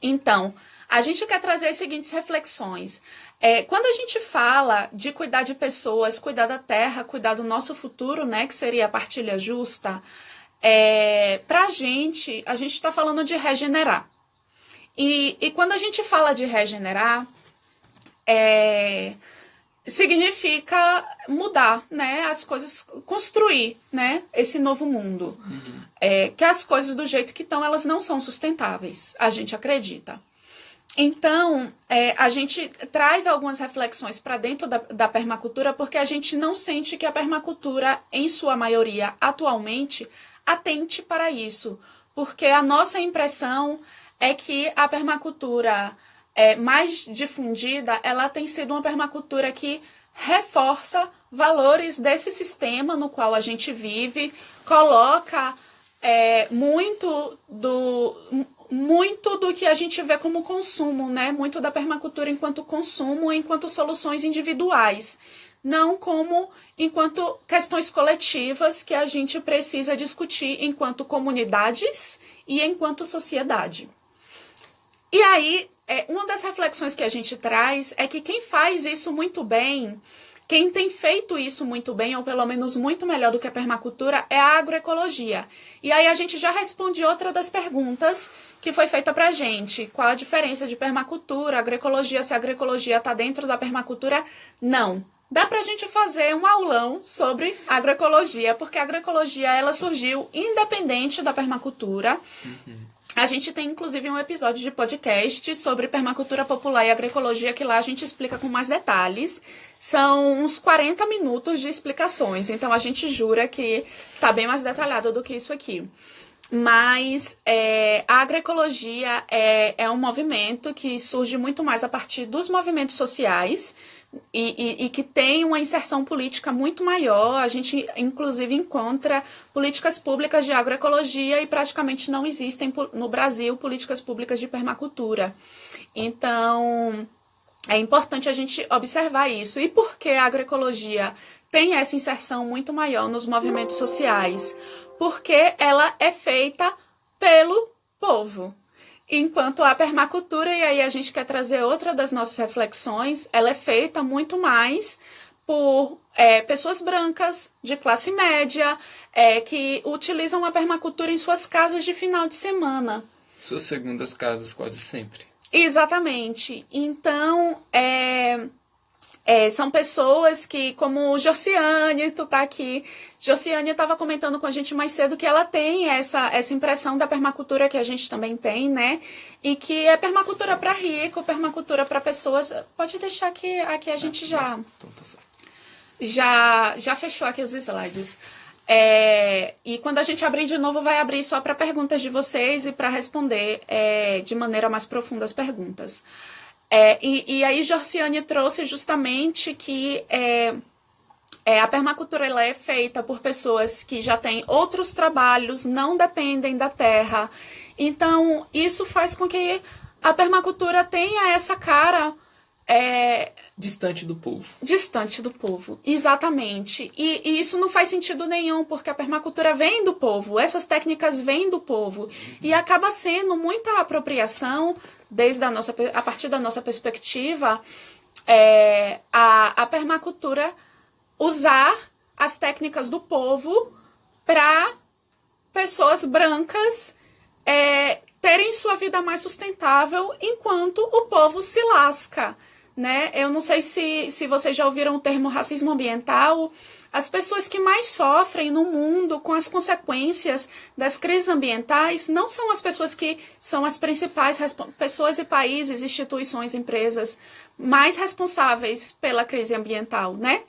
Então, a gente quer trazer as seguintes reflexões. Quando a gente fala de cuidar de pessoas, cuidar da terra, cuidar do nosso futuro, né, que seria a partilha justa, para a gente está falando de regenerar. E quando a gente fala de regenerar, significa mudar, né, as coisas, construir, né, esse novo mundo. Que as coisas do jeito que estão, elas não são sustentáveis, a gente acredita. Então, a gente traz algumas reflexões para dentro da permacultura, porque a gente não sente que a permacultura, em sua maioria, atualmente, atente para isso. Porque a nossa impressão é que a permacultura mais difundida, ela tem sido uma permacultura que reforça valores desse sistema no qual a gente vive, coloca muito do que a gente vê como consumo, né? Muito da permacultura enquanto consumo, enquanto soluções individuais, não como enquanto questões coletivas que a gente precisa discutir enquanto comunidades e enquanto sociedade. E aí, uma das reflexões que a gente traz é que quem faz isso muito bem, quem tem feito isso muito bem, ou pelo menos muito melhor do que a permacultura, é a agroecologia. E aí a gente já responde outra das perguntas que foi feita pra gente. Qual a diferença de permacultura, agroecologia, se a agroecologia está dentro da permacultura? Não. Dá pra gente fazer um aulão sobre agroecologia, porque a agroecologia ela surgiu independente da permacultura. A gente tem, inclusive, um episódio de podcast sobre permacultura popular e agroecologia, que lá a gente explica com mais detalhes. São uns 40 minutos de explicações, então a gente jura que tá bem mais detalhado do que isso aqui. Mas a agroecologia é um movimento que surge muito mais a partir dos movimentos sociais, e que tem uma inserção política muito maior. A gente, inclusive, encontra políticas públicas de agroecologia e praticamente não existem no Brasil políticas públicas de permacultura. Então, é importante a gente observar isso. E por que a agroecologia tem essa inserção muito maior nos movimentos sociais? Porque ela é feita pelo povo. Enquanto a permacultura, e aí a gente quer trazer outra das nossas reflexões, ela é feita muito mais por pessoas brancas, de classe média, que utilizam a permacultura em suas casas de final de semana. Suas segundas casas, quase sempre. Exatamente. Então, são pessoas que, como Josiane, tu tá aqui. Josiane estava comentando com a gente mais cedo que ela tem essa impressão da permacultura que a gente também tem, né? E que é permacultura para rico, permacultura para pessoas. Pode deixar que aqui a gente já. Então tá certo. Já fechou aqui os slides. E quando a gente abrir de novo, vai abrir só para perguntas de vocês e para responder de maneira mais profunda as perguntas. E aí Josiane trouxe justamente que a permacultura ela é feita por pessoas que já têm outros trabalhos, não dependem da terra. Então, isso faz com que a permacultura tenha essa cara... distante do povo. Distante do povo, exatamente. E isso não faz sentido nenhum, porque a permacultura vem do povo, essas técnicas vêm do povo. E acaba sendo muita apropriação, a partir da nossa perspectiva, a permacultura usar as técnicas do povo para pessoas brancas terem sua vida mais sustentável enquanto o povo se lasca, né? Eu não sei se vocês já ouviram o termo racismo ambiental. As pessoas que mais sofrem no mundo com as consequências das crises ambientais não são as pessoas que são as principais pessoas e países, instituições, empresas mais responsáveis pela crise ambiental, né?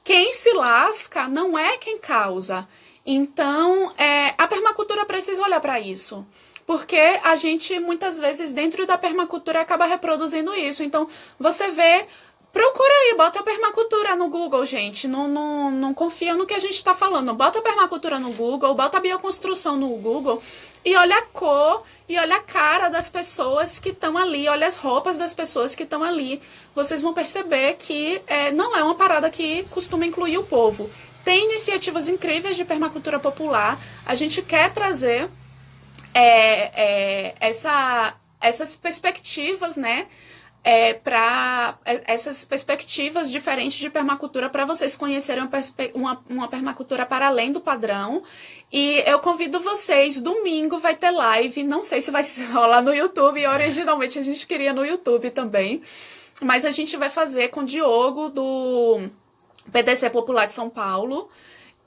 Quem se lasca não é quem causa. Então, a permacultura precisa olhar para isso. Porque a gente, muitas vezes, dentro da permacultura, acaba reproduzindo isso. Então, você vê... Procura aí, bota a permacultura no Google, gente. Não confia no que a gente está falando. Bota a permacultura no Google, bota a bioconstrução no Google e olha a cor e olha a cara das pessoas que estão ali, olha as roupas das pessoas que estão ali. Vocês vão perceber que não é uma parada que costuma incluir o povo. Tem iniciativas incríveis de permacultura popular. A gente quer trazer essas perspectivas, né? Para essas perspectivas diferentes de permacultura, para vocês conhecerem uma permacultura para além do padrão. E eu convido vocês, domingo vai ter live, não sei se vai rolar no YouTube, originalmente a gente queria no YouTube também, mas a gente vai fazer com o Diogo do PDC Popular de São Paulo.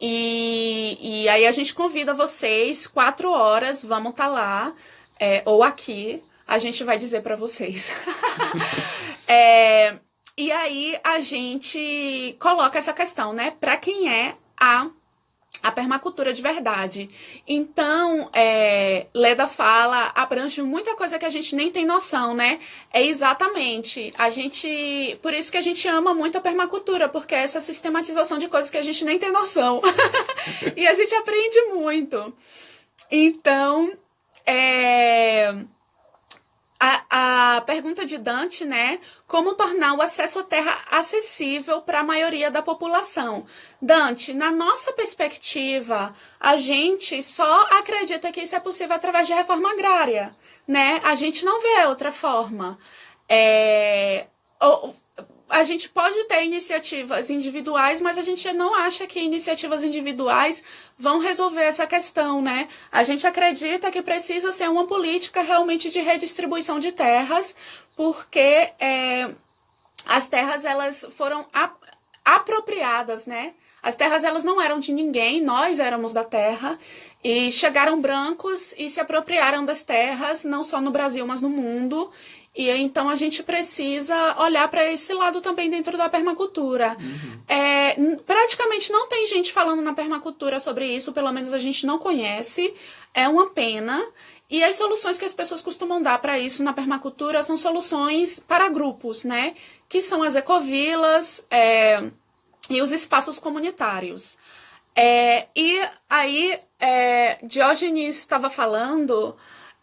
E aí a gente convida vocês, 4 horas, vamos estar lá, ou aqui, a gente vai dizer para vocês. E aí a gente coloca essa questão, né? Para quem é a permacultura de verdade. Então, Leda fala, abrange muita coisa que a gente nem tem noção, né? É exatamente, por isso que a gente ama muito a permacultura, porque é essa sistematização de coisas que a gente nem tem noção. E a gente aprende muito. Então, a pergunta de Dante, né? Como tornar o acesso à terra acessível para a maioria da população? Dante, na nossa perspectiva, a gente só acredita que isso é possível através de reforma agrária, né? A gente não vê outra forma. A gente pode ter iniciativas individuais, mas a gente não acha que iniciativas individuais vão resolver essa questão, né? A gente acredita que precisa ser uma política realmente de redistribuição de terras, porque as terras elas foram apropriadas, né? As terras elas não eram de ninguém, nós éramos da terra, e chegaram brancos e se apropriaram das terras, não só no Brasil, mas no mundo. E então a gente precisa olhar para esse lado também dentro da permacultura. Praticamente não tem gente falando na permacultura sobre isso, pelo menos a gente não conhece. É uma pena. E as soluções que as pessoas costumam dar para isso na permacultura são soluções para grupos, né? Que são as ecovilas e os espaços comunitários. E aí, Diógenes estava falando...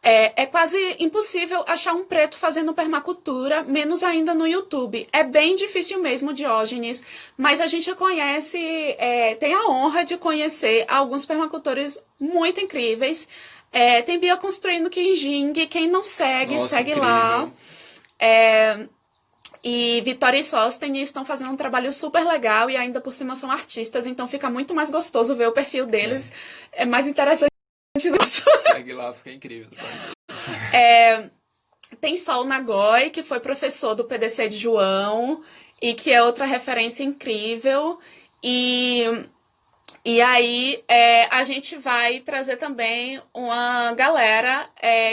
É quase impossível achar um preto fazendo permacultura, menos ainda no YouTube. É bem difícil mesmo, Diógenes, mas a gente conhece, tem a honra de conhecer alguns permacultores muito incríveis. Tem Bioconstruindo Quinjing, quem não segue, Nossa, segue incrível. lá. E Vitória e Sóstenes estão fazendo um trabalho super legal e ainda por cima são artistas, então fica muito mais gostoso ver o perfil deles. É mais interessante. Segue lá, fica incrível. Tem Sol Nagoi, que foi professor do PDC de João e que é outra referência incrível. E aí a gente vai trazer também uma galera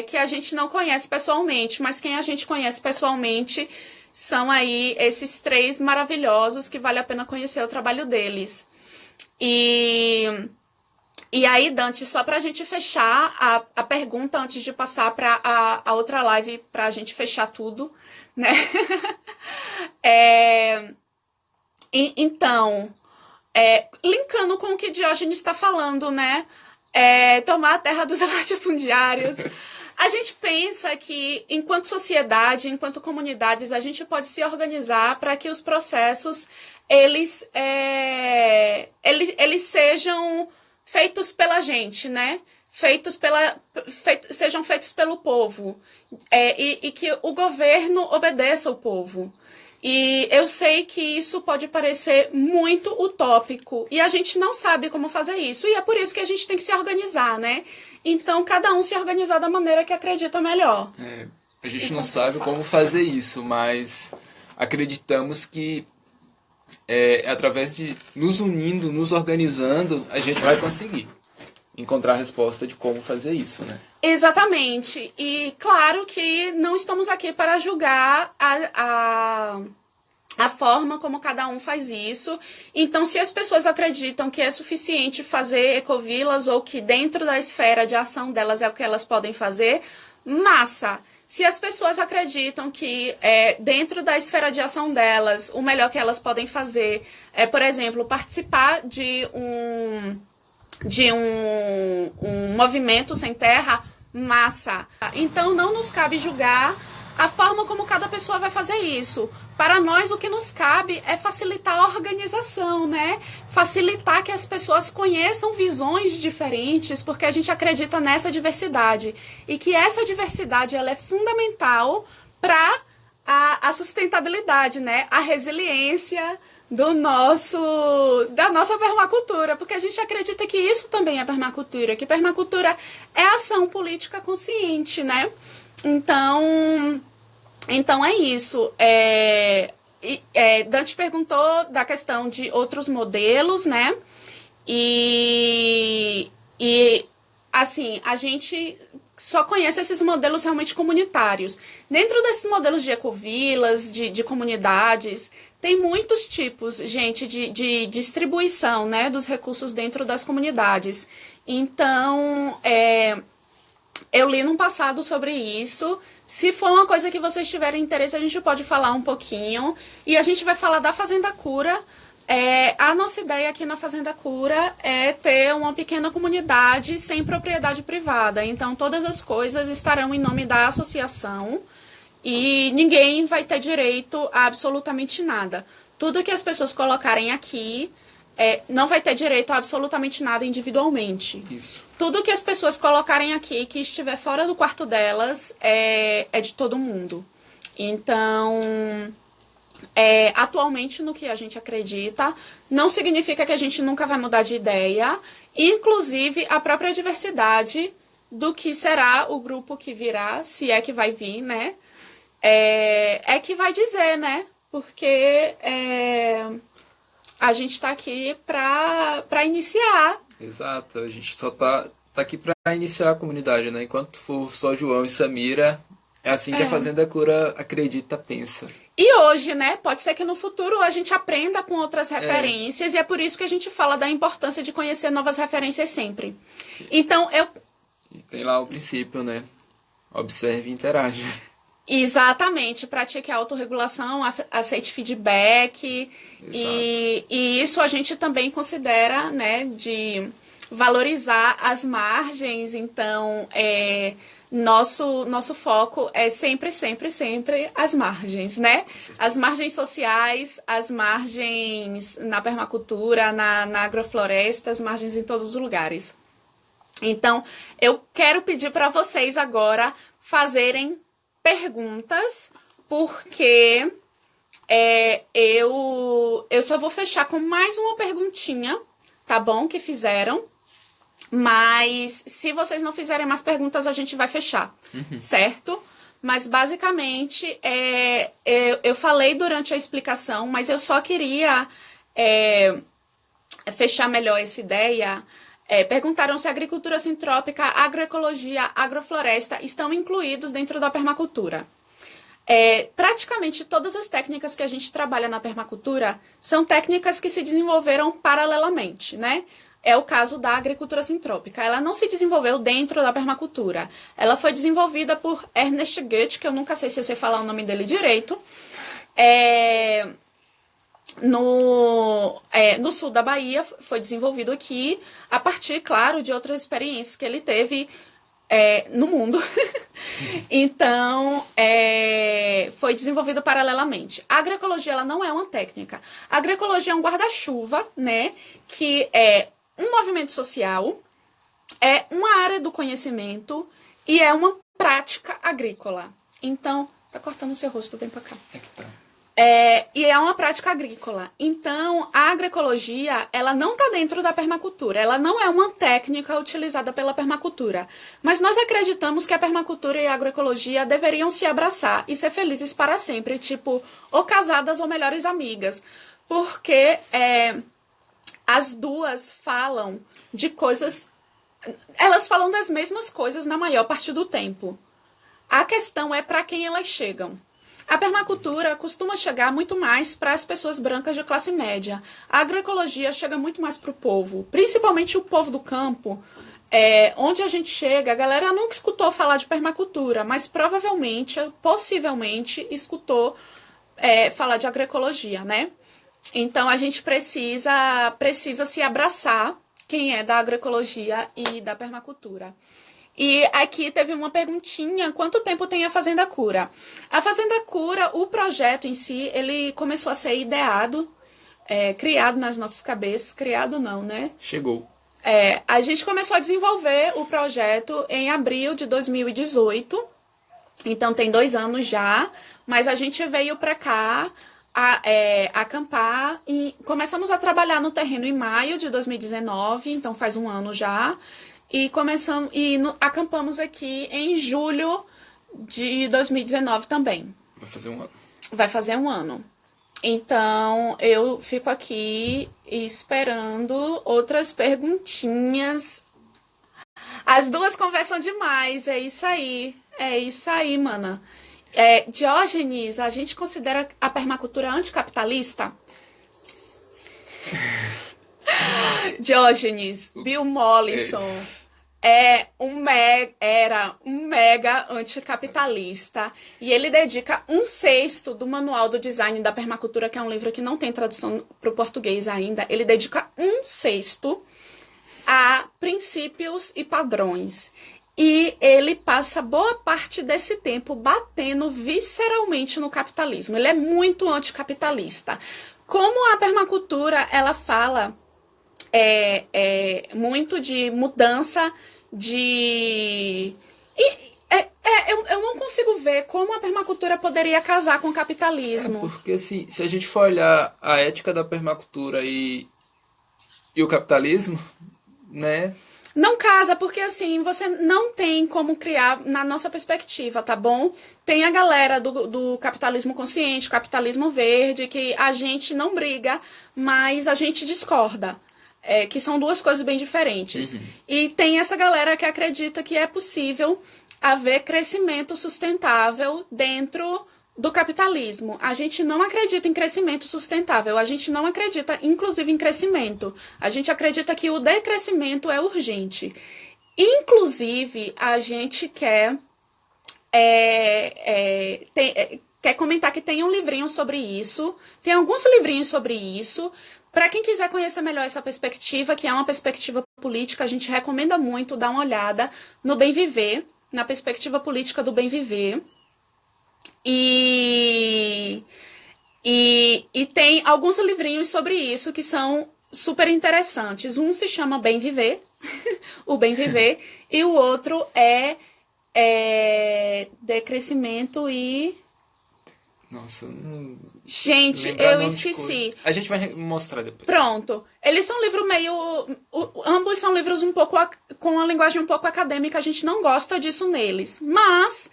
que a gente não conhece pessoalmente, mas quem a gente conhece pessoalmente são aí esses 3 maravilhosos que vale a pena conhecer o trabalho deles. E aí, Dante, só para a gente fechar a pergunta antes de passar para a outra live, para a gente fechar tudo, né? Então, linkando com o que Diógenes está falando, né? Tomar a terra dos latifundiários. A gente pensa que, enquanto sociedade, enquanto comunidades, a gente pode se organizar para que os processos eles sejam feitos pela gente, né? Sejam feitos pelo povo. E que o governo obedeça ao povo. E eu sei que isso pode parecer muito utópico. E a gente não sabe como fazer isso. E é por isso que a gente tem que se organizar, né? Então, cada um se organizar da maneira que acredita melhor. A gente não sabe como fazer isso, mas acreditamos que através de nos unindo, nos organizando, a gente vai conseguir encontrar a resposta de como fazer isso, né? Exatamente. E claro que não estamos aqui para julgar a forma como cada um faz isso. Então, se as pessoas acreditam que é suficiente fazer ecovilas ou que dentro da esfera de ação delas é o que elas podem fazer, massa! Se as pessoas acreditam que dentro da esfera de ação delas, o melhor que elas podem fazer é, por exemplo, participar de um movimento sem terra, massa. Então, não nos cabe julgar a forma como cada pessoa vai fazer isso. Para nós, o que nos cabe é facilitar a organização, né? Facilitar que as pessoas conheçam visões diferentes, porque a gente acredita nessa diversidade. E que essa diversidade ela é fundamental para a sustentabilidade, né? A resiliência da nossa permacultura, porque a gente acredita que isso também é permacultura, que permacultura é ação política consciente, né? Então é isso. Dante perguntou da questão de outros modelos, né? E assim, a gente só conhece esses modelos realmente comunitários. Dentro desses modelos de ecovilas, de comunidades, tem muitos tipos, gente, de distribuição, né, dos recursos dentro das comunidades. Então, eu li no passado sobre isso. Se for uma coisa que vocês tiverem interesse, a gente pode falar um pouquinho. E a gente vai falar da Fazenda Cura. A nossa ideia aqui na Fazenda Cura é ter uma pequena comunidade sem propriedade privada. Então, todas as coisas estarão em nome da associação e ninguém vai ter direito a absolutamente nada. Tudo que as pessoas colocarem aqui não vai ter direito a absolutamente nada individualmente. Isso. Tudo que as pessoas colocarem aqui que estiver fora do quarto delas é de todo mundo. Então, atualmente no que a gente acredita, não significa que a gente nunca vai mudar de ideia. Inclusive, a própria diversidade do que será o grupo que virá, se é que vai vir, né? Que vai dizer, né? Porque a gente está aqui para iniciar. Exato, a gente só tá aqui para iniciar a comunidade, né? Enquanto for só João e Samira, é assim que a Fazenda Cura acredita, pensa. E hoje, né? Pode ser que no futuro a gente aprenda com outras referências e é por isso que a gente fala da importância de conhecer novas referências sempre. Então, E tem lá o princípio, né? Observe e interage. Exatamente, pratique a autorregulação, aceite feedback e isso a gente também considera, né, de valorizar as margens. Então, nosso foco é sempre as margens, né? As margens sociais, as margens na permacultura, na agrofloresta, as margens em todos os lugares. Então, eu quero pedir para vocês agora fazerem perguntas, porque eu só vou fechar com mais uma perguntinha, tá bom? Que fizeram. Mas se vocês não fizerem mais perguntas, a gente vai fechar, certo? Mas basicamente, eu falei durante a explicação, mas eu só queria fechar melhor essa ideia. Perguntaram se a agricultura sintrópica, agroecologia, agrofloresta estão incluídos dentro da permacultura. Praticamente todas as técnicas que a gente trabalha na permacultura são técnicas que se desenvolveram paralelamente, né? É o caso da agricultura sintrópica. Ela não se desenvolveu dentro da permacultura. Ela foi desenvolvida por Ernest Goethe, que eu nunca sei se eu sei falar o nome dele direito, no sul da Bahia. Foi desenvolvido aqui a partir, claro, de outras experiências que ele teve no mundo. Então, foi desenvolvido paralelamente. A agroecologia ela não é uma técnica. A agroecologia é um guarda-chuva, né, que é um movimento social, é uma área do conhecimento e é uma prática agrícola. Então, tá cortando o seu rosto, vem pra cá. E é uma prática agrícola. Então, a agroecologia, ela não está dentro da permacultura. Ela não é uma técnica utilizada pela permacultura. Mas nós acreditamos que a permacultura e a agroecologia deveriam se abraçar e ser felizes para sempre. Tipo, ou casadas ou melhores amigas. Porque as duas falam de coisas... Elas falam das mesmas coisas na maior parte do tempo. A questão é para quem elas chegam. A permacultura costuma chegar muito mais para as pessoas brancas de classe média. A agroecologia chega muito mais para o povo, principalmente o povo do campo. Onde a gente chega, a galera nunca escutou falar de permacultura, mas provavelmente, possivelmente, escutou falar de agroecologia, né? Então, a gente precisa se abraçar, quem é da agroecologia e da permacultura. E aqui teve uma perguntinha, quanto tempo tem a Fazenda Cura? A Fazenda Cura, o projeto em si, ele começou a ser ideado, criado nas nossas cabeças, criado não, né? Chegou. A gente começou a desenvolver o projeto em abril de 2018, então tem 2 anos já, mas a gente veio para cá acampar e começamos a trabalhar no terreno em maio de 2019, então faz 1 ano já, e acampamos aqui em julho de 2019 também. Vai fazer 1 ano. Vai fazer 1 ano. Então, eu fico aqui esperando outras perguntinhas. As duas conversam demais, é isso aí. É isso aí, mana. Diógenes, a gente considera a permacultura anticapitalista? Diógenes, Bill Mollison era um mega anticapitalista e ele dedica 1/6 do Manual do Design da Permacultura, que é um livro que não tem tradução para o português ainda, ele dedica 1/6 a princípios e padrões. E ele passa boa parte desse tempo batendo visceralmente no capitalismo. Ele é muito anticapitalista. Como a permacultura, ela fala muito de mudança eu não consigo ver como a permacultura poderia casar com o capitalismo. Porque assim, se a gente for olhar a ética da permacultura e o capitalismo, né? Não casa, porque assim, você não tem como criar, na nossa perspectiva, tá bom? Tem a galera do capitalismo consciente, o capitalismo verde, que a gente não briga, mas a gente discorda. Que são 2 coisas bem diferentes. Uhum. E tem essa galera que acredita que é possível haver crescimento sustentável dentro do capitalismo. A gente não acredita em crescimento sustentável. A gente não acredita, inclusive, em crescimento. A gente acredita que o decrescimento é urgente. Inclusive, a gente quer comentar que tem um livrinho sobre isso. Tem alguns livrinhos sobre isso. Para quem quiser conhecer melhor essa perspectiva, que é uma perspectiva política, a gente recomenda muito dar uma olhada no Bem Viver, na perspectiva política do Bem Viver. E tem alguns livrinhos sobre isso que são super interessantes. Um se chama Bem Viver, o Bem Viver, e o outro é Decrescimento e... Nossa, não... Gente, eu esqueci. A gente vai mostrar depois. Pronto. Eles são livros ambos são livros um pouco com uma linguagem um pouco acadêmica. A gente não gosta disso neles. Mas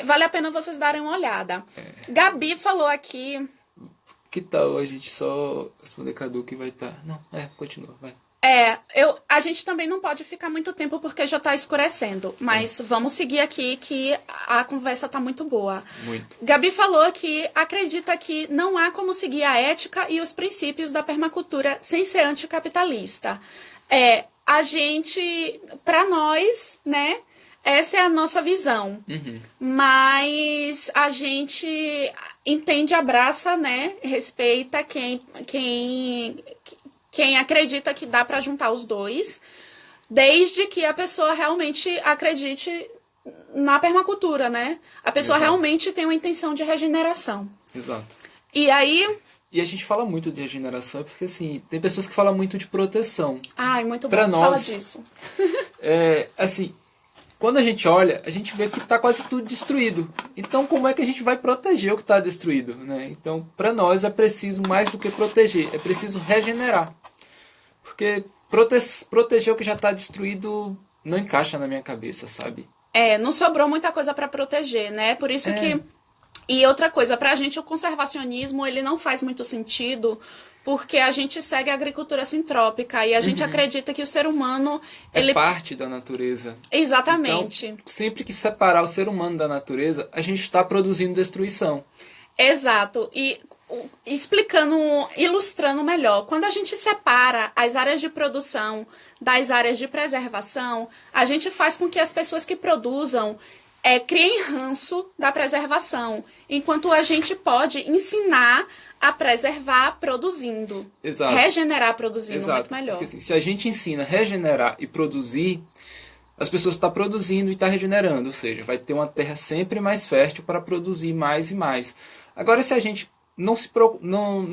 vale a pena vocês darem uma olhada. Gabi falou aqui... Que tal a gente só responder Cadu que vai estar... Não, continua, vai. A gente também não pode ficar muito tempo porque já está escurecendo. Mas vamos seguir aqui que a conversa está muito boa. Muito. Gabi falou que acredita que não há como seguir a ética e os princípios da permacultura sem ser anticapitalista. A gente, para nós, né, essa é a nossa visão. Uhum. Mas a gente entende, abraça, né, respeita quem acredita que dá para juntar os dois, desde que a pessoa realmente acredite na permacultura, né? A pessoa realmente tem uma intenção de regeneração. Exato. E aí... E a gente fala muito de regeneração porque, assim, tem pessoas que falam muito de proteção. Ai, muito bom. Pra nós, fala disso. Assim, quando a gente olha, a gente vê que está quase tudo destruído. Então, como é que a gente vai proteger o que está destruído, né? Então, para nós é preciso mais do que proteger, é preciso regenerar. Porque proteger o que já está destruído não encaixa na minha cabeça, sabe? Não sobrou muita coisa para proteger, né? Por isso que... E outra coisa, pra gente o conservacionismo, ele não faz muito sentido, porque a gente segue a agricultura sintrópica e a gente acredita que o ser humano... É parte da natureza. Exatamente. Então, sempre que separar o ser humano da natureza, a gente está produzindo destruição. Exato. E ilustrando melhor, quando a gente separa as áreas de produção das áreas de preservação, a gente faz com que as pessoas que produzam criem ranço da preservação, enquanto a gente pode ensinar a preservar produzindo. Exato. Regenerar produzindo. Exato. Muito melhor. Porque, assim, se a gente ensina a regenerar e produzir, as pessoas estão produzindo e estão regenerando, ou seja, vai ter uma terra sempre mais fértil para produzir mais e mais. Agora, se a gente não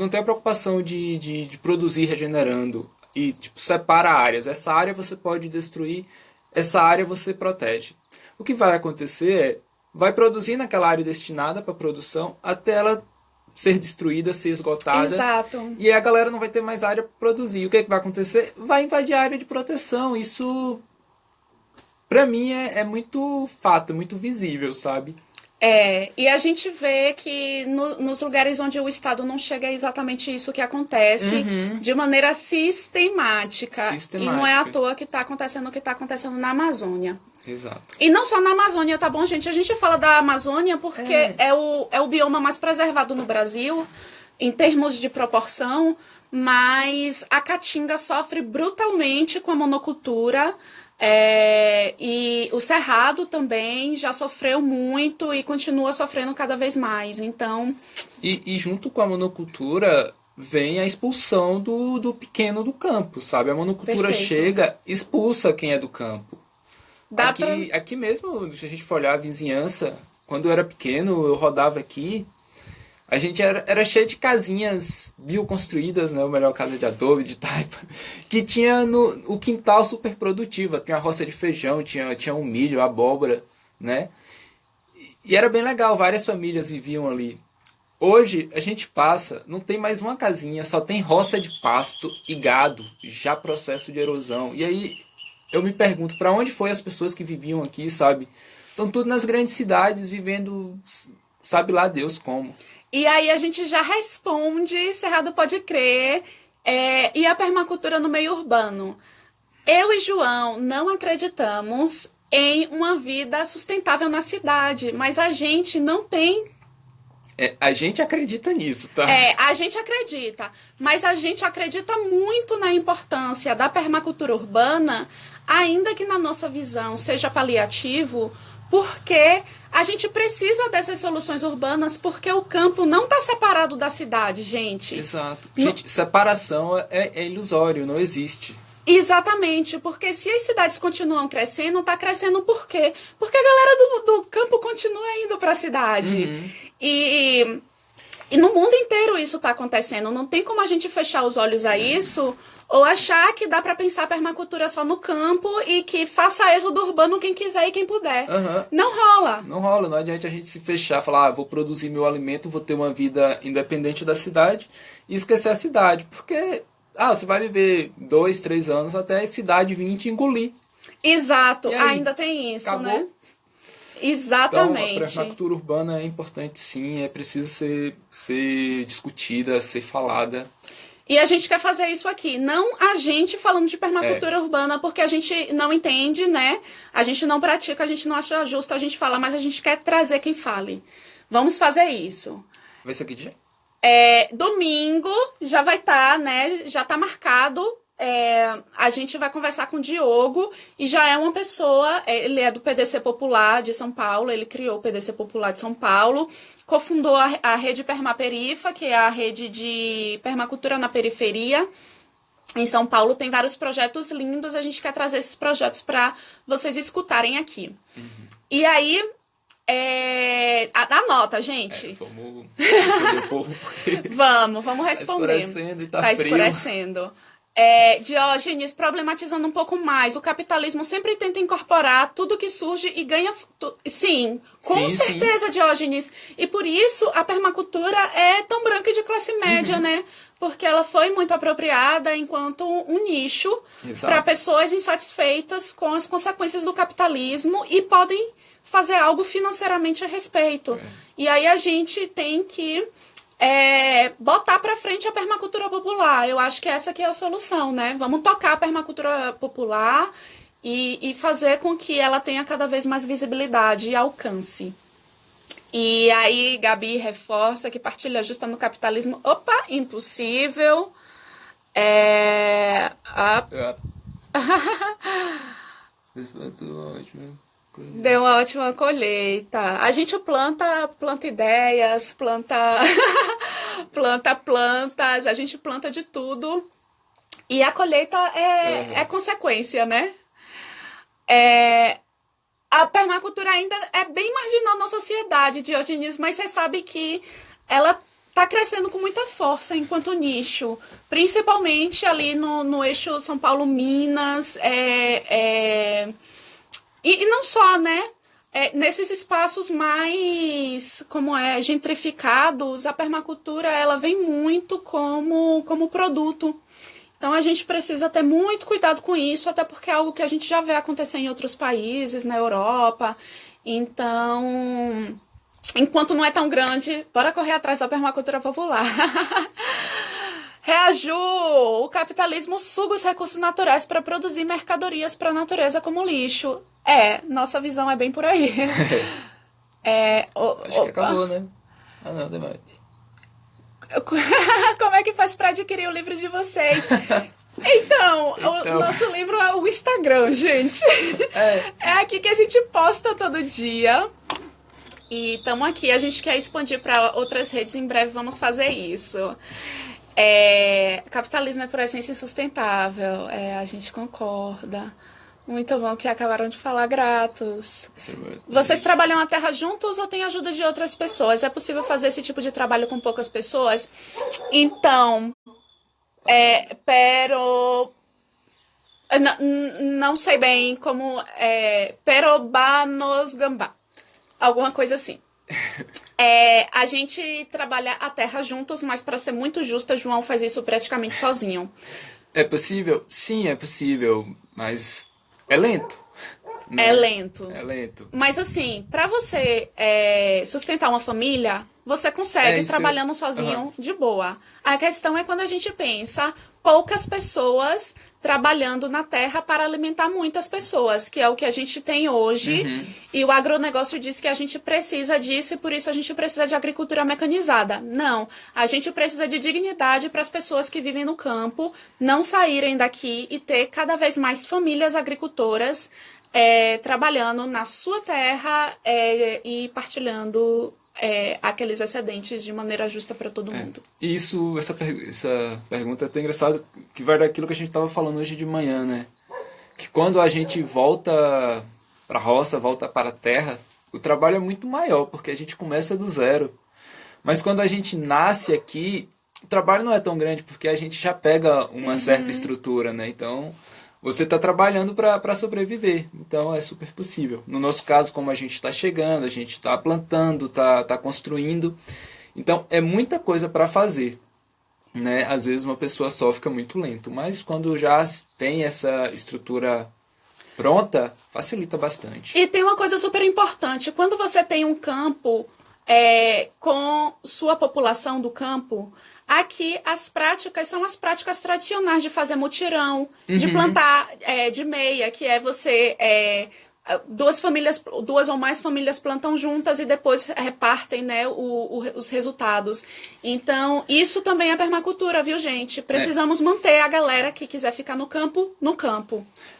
tem a preocupação de produzir regenerando e tipo, separa áreas, essa área você pode destruir, essa área você protege. O que vai acontecer é, vai produzir naquela área destinada para produção até ela ser destruída, ser esgotada. Exato. E a galera não vai ter mais área para produzir. O que, é que vai acontecer? Vai invadir a área de proteção. Isso, pra mim, é muito fato, muito visível, sabe? E a gente vê que nos lugares onde o Estado não chega é exatamente isso que acontece de maneira sistemática. E não é à toa que está acontecendo o que está acontecendo na Amazônia. Exato. E não só na Amazônia, tá bom, gente? A gente fala da Amazônia porque é o bioma mais preservado no Brasil, em termos de proporção, mas a Caatinga sofre brutalmente com a monocultura. E o Cerrado também já sofreu muito e continua sofrendo cada vez mais. Então. E junto com a monocultura vem a expulsão do pequeno do campo, sabe? A monocultura Perfeito. chega, expulsa quem é do campo. Aqui mesmo, se a gente for olhar a vizinhança, quando eu era pequeno, eu rodava aqui, a gente era cheio de casinhas bioconstruídas, né? Ou melhor, casa de adobe, de taipa, que tinha o quintal super produtivo, tinha uma roça de feijão, tinha um milho, abóbora, né? E era bem legal, várias famílias viviam ali. Hoje, a gente passa, não tem mais uma casinha, só tem roça de pasto e gado, já processo de erosão. E aí, eu me pergunto, para onde foi as pessoas que viviam aqui, sabe? Estão tudo nas grandes cidades, vivendo, sabe lá Deus como. E aí a gente já responde, Cerrado pode crer, e a permacultura no meio urbano. Eu e João não acreditamos em uma vida sustentável na cidade, mas a gente não tem... A gente acredita nisso, tá? A gente acredita, mas a gente acredita muito na importância da permacultura urbana, ainda que na nossa visão seja paliativo, porque a gente precisa dessas soluções urbanas, porque o campo não está separado da cidade, gente. Exato. Gente, separação é ilusório, não existe. Exatamente, porque se as cidades continuam crescendo, está crescendo por quê? Porque a galera do campo continua indo para a cidade. E no mundo inteiro isso está acontecendo. Não tem como a gente fechar os olhos a isso ou achar que dá para pensar permacultura só no campo e que faça êxodo urbano quem quiser e quem puder. Não rola. Não rola, não adianta a gente se fechar, falar, vou produzir meu alimento, vou ter uma vida independente da cidade e esquecer a cidade. Porque você vai viver 2, 3 anos até a cidade vir te engolir. Exato, ainda tem isso, acabou. né? Exatamente. Então, a permacultura urbana é importante sim, é preciso ser discutida, ser falada. E a gente quer fazer isso aqui. Não a gente falando de permacultura urbana, porque a gente não entende, né? A gente não pratica, a gente não acha justo a gente falar, mas a gente quer trazer quem fale. Vamos fazer isso. Vai ser que dia? Domingo já vai estar, né? Já está marcado. A gente vai conversar com o Diogo e já é uma pessoa, ele é do PDC Popular de São Paulo, ele criou o PDC Popular de São Paulo, cofundou a rede Permaperifa, que é a rede de permacultura na periferia. Em São Paulo tem vários projetos lindos, a gente quer trazer esses projetos para vocês escutarem aqui. E aí, anota, gente. Vamos responder o povo, porque vamos responder. Tá escurecendo e tá frio. Escurecendo. Diógenes, problematizando um pouco mais, o capitalismo sempre tenta incorporar tudo que surge e ganha... Sim, com certeza, sim. Diógenes. E por isso a permacultura é tão branca e de classe média, né? Porque ela foi muito apropriada enquanto um nicho para pessoas insatisfeitas com as consequências do capitalismo e podem fazer algo financeiramente a respeito. E aí a gente tem que... botar pra frente a permacultura popular. Eu acho que essa aqui é a solução, né? Vamos tocar a permacultura popular e fazer com que ela tenha cada vez mais visibilidade e alcance. E aí, Gabi reforça que partilha justa no capitalismo. Opa, impossível. Deu uma ótima colheita. A gente planta ideias, planta plantas, a gente planta de tudo. E a colheita é consequência, né? A permacultura ainda é bem marginal na sociedade, Diógenes, mas você sabe que ela está crescendo com muita força enquanto nicho, principalmente ali no eixo São Paulo-Minas, e não só, né? Nesses espaços mais, gentrificados, a permacultura ela vem muito como produto. Então, a gente precisa ter muito cuidado com isso, até porque é algo que a gente já vê acontecer em outros países, na Europa. Então, enquanto não é tão grande, bora correr atrás da permacultura popular. Reaju! O capitalismo suga os recursos naturais para produzir mercadorias para a natureza como lixo. Nossa visão é bem por aí. Acho que acabou, né? Ah, não, demais. Como é que faz para adquirir o livro de vocês? Então, o nosso livro é o Instagram, gente. É aqui que a gente posta todo dia. E estamos aqui. A gente quer expandir para outras redes. Em breve vamos fazer isso. Capitalismo é por essência insustentável. A gente concorda. Muito bom que acabaram de falar, gratos. Vocês trabalham a terra juntos ou têm ajuda de outras pessoas? É possível fazer esse tipo de trabalho com poucas pessoas? Então, não sei bem como perobanos gambá. Alguma coisa assim. A gente trabalha a terra juntos, mas para ser muito justa, João faz isso praticamente sozinho. É possível? Sim, é possível, mas é lento. Né? É lento. É lento. Mas assim, para você sustentar uma família, você consegue trabalhando sozinho de boa. A questão é quando a gente pensa poucas pessoas trabalhando na terra para alimentar muitas pessoas, que é o que a gente tem hoje. E o agronegócio diz que a gente precisa disso e por isso a gente precisa de agricultura mecanizada. Não, a gente precisa de dignidade para as pessoas que vivem no campo não saírem daqui e ter cada vez mais famílias agricultoras trabalhando na sua terra e partilhando aqueles excedentes de maneira justa para todo mundo. E essa pergunta é até engraçada, que vai daquilo que a gente estava falando hoje de manhã, né? Que quando a gente volta para a roça, volta para a terra, o trabalho é muito maior, porque a gente começa do zero. Mas quando a gente nasce aqui, o trabalho não é tão grande, porque a gente já pega uma certa estrutura, né? Então, você está trabalhando para sobreviver. Então, é super possível. No nosso caso, como a gente está chegando, a gente está plantando, está construindo. Então, é muita coisa para fazer. Né? Às vezes, uma pessoa só fica muito lento. Mas, quando já tem essa estrutura pronta, facilita bastante. E tem uma coisa super importante. Quando você tem um campo com sua população do campo... Aqui, as práticas são as práticas tradicionais de fazer mutirão, de plantar de meia, que é você... duas ou mais famílias plantam juntas e depois repartem, né, os resultados. Então, isso também é permacultura, viu, gente? Precisamos manter a galera que quiser ficar no campo.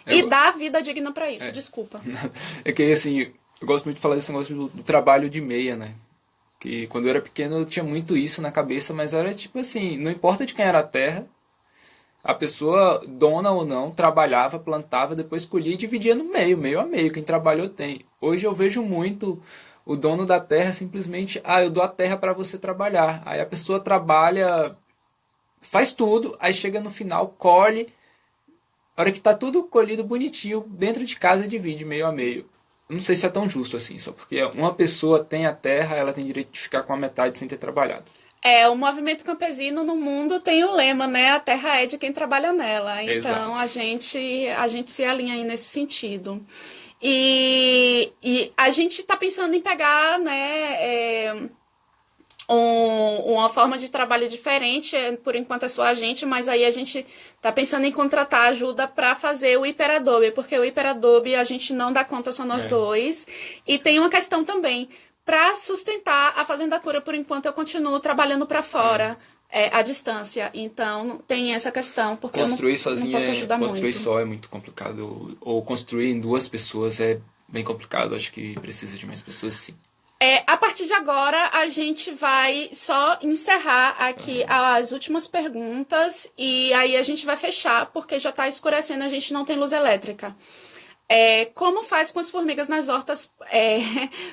E dar vida digna para isso, desculpa. É que, assim, eu gosto muito de falar desse negócio do trabalho de meia, né? Que quando eu era pequeno eu tinha muito isso na cabeça, mas era tipo assim, não importa de quem era a terra, a pessoa, dona ou não, trabalhava, plantava, depois colhia e dividia no meio a meio, quem trabalhou tem. Hoje eu vejo muito o dono da terra simplesmente, eu dou a terra para você trabalhar. Aí a pessoa trabalha, faz tudo, aí chega no final, colhe, a hora que tá tudo colhido bonitinho, dentro de casa divide meio a meio. Não sei se é tão justo assim, só porque uma pessoa tem a terra, ela tem direito de ficar com a metade sem ter trabalhado. O movimento campesino no mundo tem o lema, né? A terra é de quem trabalha nela. Então, a gente se alinha aí nesse sentido. E a gente está pensando em pegar, né, uma forma de trabalho diferente, por enquanto é só a gente, mas aí a gente está pensando em contratar ajuda para fazer o hiperadobe, porque o hiperadobe a gente não dá conta, só nós dois. E tem uma questão também, para sustentar a Fazenda Cura, por enquanto eu continuo trabalhando para fora, à distância. Então tem essa questão, porque construir eu não posso ajudar muito. Construir só é muito complicado, ou construir em 2 pessoas é bem complicado, acho que precisa de mais pessoas sim. A partir de agora, a gente vai só encerrar aqui as últimas perguntas e aí a gente vai fechar, porque já está escurecendo, a gente não tem luz elétrica. Como faz com as formigas nas hortas,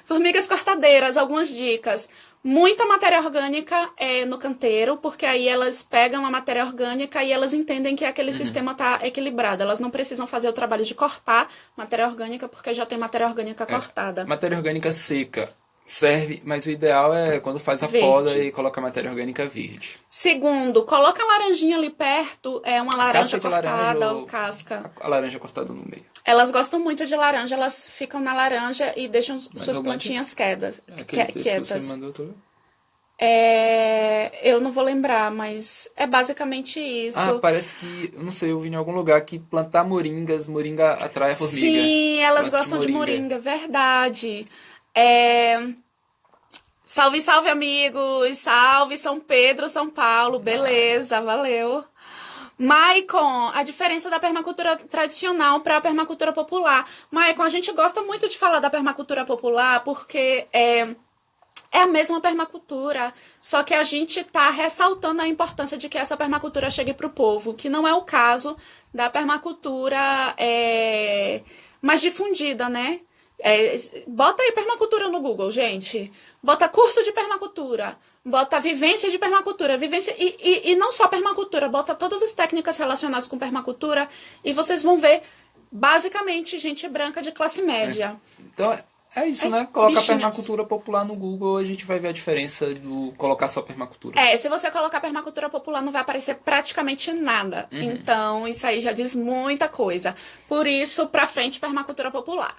formigas cortadeiras, algumas dicas. Muita matéria orgânica no canteiro, porque aí elas pegam a matéria orgânica e elas entendem que aquele sistema está equilibrado. Elas não precisam fazer o trabalho de cortar matéria orgânica, porque já tem matéria orgânica cortada. Matéria orgânica seca serve, mas o ideal é quando faz a Verde. poda e coloca a matéria orgânica verde. Segundo, coloca a laranjinha ali perto, uma laranja Casca de cortada laranja ou casca. A laranja cortada no meio. Elas gostam muito de laranja, elas ficam na laranja e deixam suas eu plantinhas quietas. Aquele texto que quietas. você mandou, tu leu? Eu não vou lembrar, mas é basicamente isso. Parece que, eu não sei, eu vi em algum lugar que plantar moringa atrai a formiga. Sim, elas Plante gostam de moringa, verdade. Salve, salve, amigos! Salve, São Pedro, São Paulo, beleza, valeu. Maicon, a diferença da permacultura tradicional para a permacultura popular. Maicon, a gente gosta muito de falar da permacultura popular porque é a mesma permacultura, só que a gente está ressaltando a importância de que essa permacultura chegue para o povo, que não é o caso da permacultura mais difundida, né? Bota aí permacultura no Google, gente. Bota curso de permacultura, bota vivência de permacultura, e não só permacultura, bota todas as técnicas relacionadas com permacultura e vocês vão ver, basicamente, gente branca de classe média. Então, é isso, né? Coloca bichinhos. permacultura popular no Google, a gente vai ver a diferença do colocar só permacultura. Se você colocar permacultura popular, não vai aparecer praticamente nada. Então, isso aí já diz muita coisa. Por isso, pra frente, permacultura popular.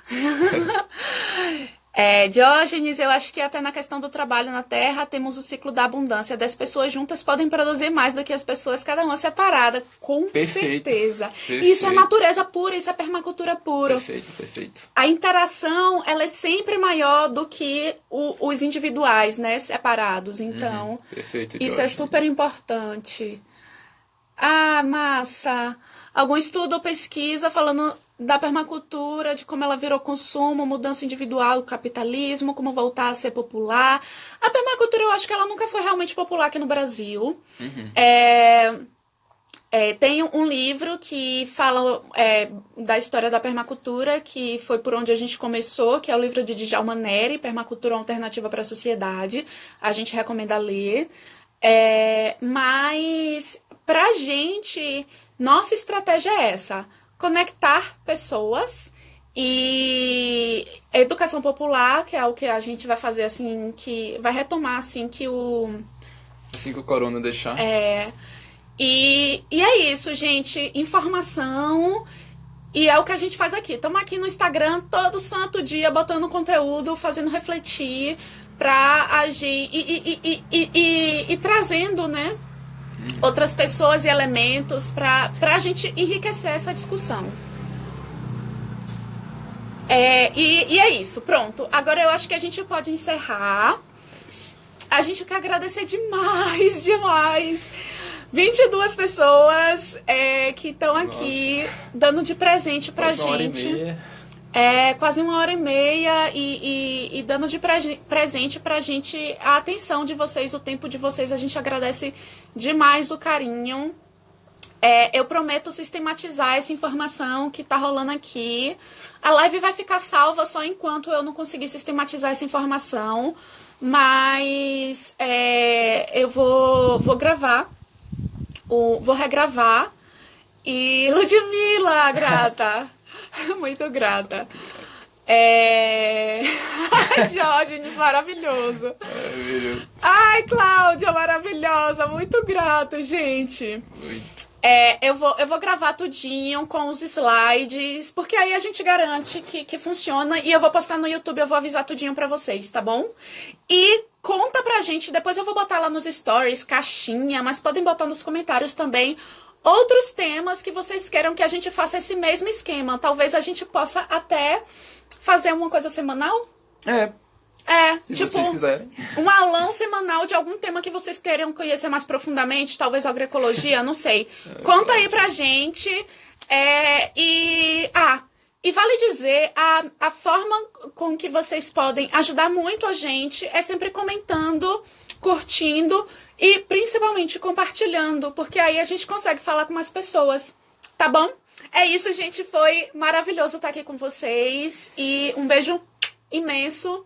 Diógenes, eu acho que até na questão do trabalho na terra, temos o ciclo da abundância. 10 pessoas juntas podem produzir mais do que as pessoas, cada uma separada. Com certeza. Perfeito. Isso é natureza pura, isso é permacultura pura. Perfeito. A interação, ela é sempre maior do que os individuais, né, separados. Então, Perfeito, isso Diógenes. é super importante. Massa! Algum estudo ou pesquisa falando da permacultura, de como ela virou consumo, mudança individual, capitalismo, como voltar a ser popular. A permacultura, eu acho que ela nunca foi realmente popular aqui no Brasil. Tem um livro que fala da história da permacultura, que foi por onde a gente começou, que é o livro de Djalma Nery, Permacultura Alternativa para a Sociedade. A gente recomenda ler. Mas, pra gente, nossa estratégia é essa: conectar pessoas e educação popular, que é o que a gente vai fazer, assim, que vai retomar, assim, que o... Assim que o corona deixar. E é isso, gente. Informação. E é o que a gente faz aqui. Estamos aqui no Instagram todo santo dia, botando conteúdo, fazendo refletir pra agir e trazendo, né, outras pessoas e elementos pra gente enriquecer essa discussão. E é isso, pronto. Agora eu acho que a gente pode encerrar. A gente quer agradecer demais. 22 pessoas que estão aqui dando de presente pra Quase gente. 1h30. Quase 1h30 e dando de presente pra gente a atenção de vocês, o tempo de vocês. A gente agradece demais o carinho. Eu prometo sistematizar essa informação que tá rolando aqui. A live vai ficar salva só enquanto eu não conseguir sistematizar essa informação. Mas eu vou gravar. Vou regravar. E Ludmila, grata. Muito grata. Diógenes, maravilhoso. Ai, Cláudia, maravilhosa. Muito grata, gente. Eu vou gravar tudinho com os slides, porque aí a gente garante que funciona. E eu vou postar no YouTube, eu vou avisar tudinho pra vocês, tá bom? E conta pra gente, depois eu vou botar lá nos stories, caixinha, mas podem botar nos comentários também outros temas que vocês queiram que a gente faça esse mesmo esquema. Talvez a gente possa até fazer uma coisa semanal. Se vocês quiserem. Um aulão semanal de algum tema que vocês queiram conhecer mais profundamente, talvez agroecologia, não sei. Conta aí pra gente. E vale dizer, a forma com que vocês podem ajudar muito a gente é sempre comentando, curtindo e principalmente compartilhando, porque aí a gente consegue falar com mais pessoas, tá bom? É isso, gente. Foi maravilhoso estar aqui com vocês. E um beijo imenso.